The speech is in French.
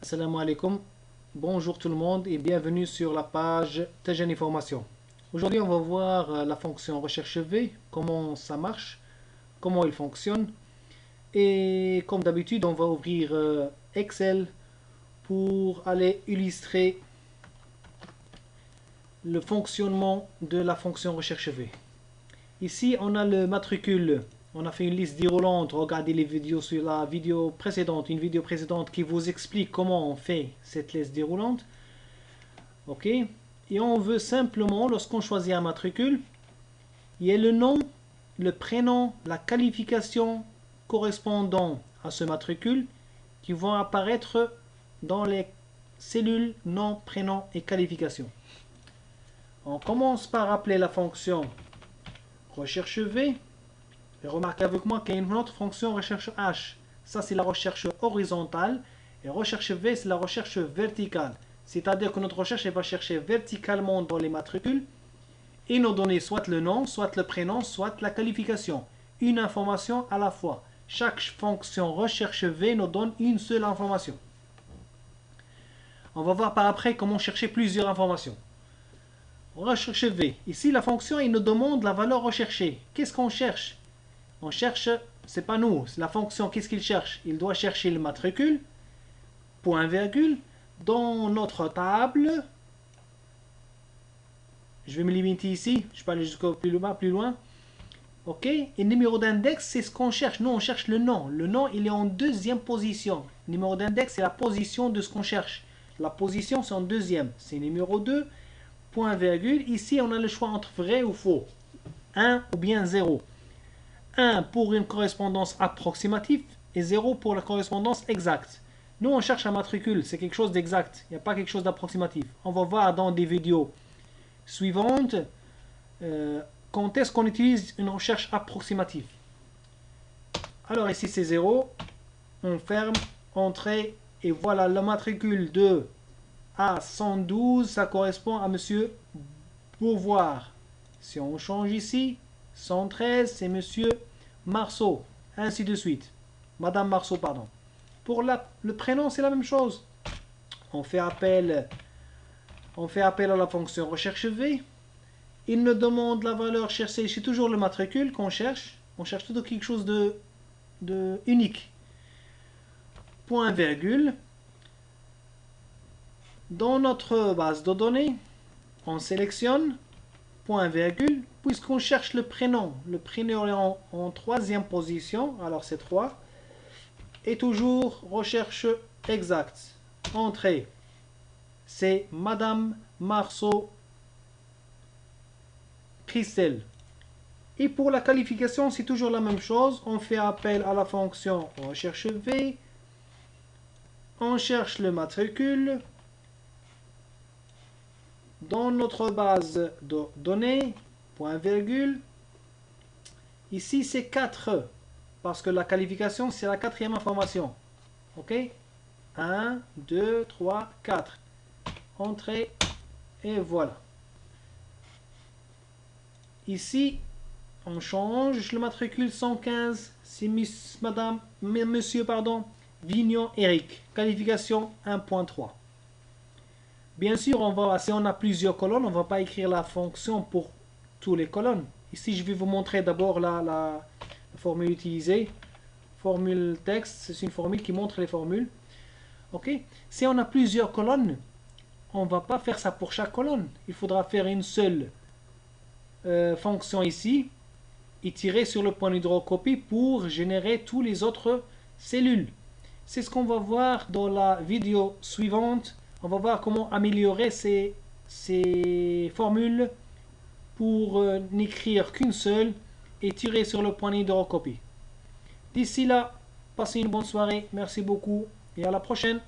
Assalamu alaikum, bonjour tout le monde et bienvenue sur la page Tajani Formation. Aujourd'hui on va voir la fonction recherche V, comment ça marche, comment il fonctionne et comme d'habitude on va ouvrir Excel pour aller illustrer le fonctionnement de la fonction recherche V. Ici on a le matricule. On a fait une liste déroulante, regardez les vidéos sur la vidéo précédente, une vidéo précédente qui vous explique comment on fait cette liste déroulante. Ok. Et on veut simplement, lorsqu'on choisit un matricule, il y a le nom, le prénom, la qualification correspondant à ce matricule qui vont apparaître dans les cellules nom, prénom et qualification. On commence par appeler la fonction recherche V. Et remarquez avec moi qu'il y a une autre fonction recherche H. Ça c'est la recherche horizontale et recherche V c'est la recherche verticale. C'est-à-dire que notre recherche elle va chercher verticalement dans les matricules et nous donner soit le nom, soit le prénom, soit la qualification. Une information à la fois. Chaque fonction recherche V nous donne une seule information. On va voir par après comment chercher plusieurs informations. Recherche V. Ici la fonction elle nous demande la valeur recherchée. Qu'est-ce qu'on cherche? On cherche, c'est pas nous, c'est la fonction. Qu'est-ce qu'il cherche? Il doit chercher le matricule, point virgule, dans notre table. Je vais me limiter ici, je peux aller jusqu'au plus loin. Ok, et numéro d'index, c'est ce qu'on cherche. Nous, on cherche le nom. Le nom, il est en deuxième position. Numéro d'index, c'est la position de ce qu'on cherche. La position, c'est en deuxième. C'est numéro 2, point virgule. Ici, on a le choix entre vrai ou faux. 1 ou bien 0. 1 pour une correspondance approximative et 0 pour la correspondance exacte. Nous, on cherche un matricule, c'est quelque chose d'exact, il n'y a pas quelque chose d'approximatif. On va voir dans des vidéos suivantes quand est-ce qu'on utilise une recherche approximative. Alors ici c'est 0, on ferme, entrée, et voilà le matricule de A112, ça correspond à Monsieur Beauvoir. Si on change ici, 113, c'est Monsieur Marceau, ainsi de suite. Madame Marceau, pardon. Pour le prénom, c'est la même chose. On fait appel à la fonction recherche V. Il nous demande la valeur cherchée. C'est toujours le matricule qu'on cherche. On cherche toujours quelque chose de unique. Point virgule. Dans notre base de données, on sélectionne point virgule, puisqu'on cherche le prénom. Le prénom est en troisième position, alors c'est 3. Et toujours recherche exacte. Entrée, c'est Madame Marceau Christelle. Et pour la qualification, c'est toujours la même chose. On fait appel à la fonction recherche V. On cherche le matricule. Dans notre base de données, point virgule, ici c'est 4, parce que la qualification c'est la quatrième information. Ok? 1, 2, 3, 4. Entrée, et voilà. Ici, on change le matricule 115, c'est monsieur, Vignon Eric. Qualification 1.3. Bien sûr, si on a plusieurs colonnes, on ne va pas écrire la fonction pour toutes les colonnes. Ici, je vais vous montrer d'abord la formule utilisée. Formule texte, c'est une formule qui montre les formules. Ok. Si on a plusieurs colonnes, on ne va pas faire ça pour chaque colonne. Il faudra faire une seule fonction ici et tirer sur le point d'hydrocopie pour générer toutes les autres cellules. C'est ce qu'on va voir dans la vidéo suivante. On va voir comment améliorer ces formules pour n'écrire qu'une seule et tirer sur le point d'hydrocopie. D'ici là, passez une bonne soirée. Merci beaucoup et à la prochaine.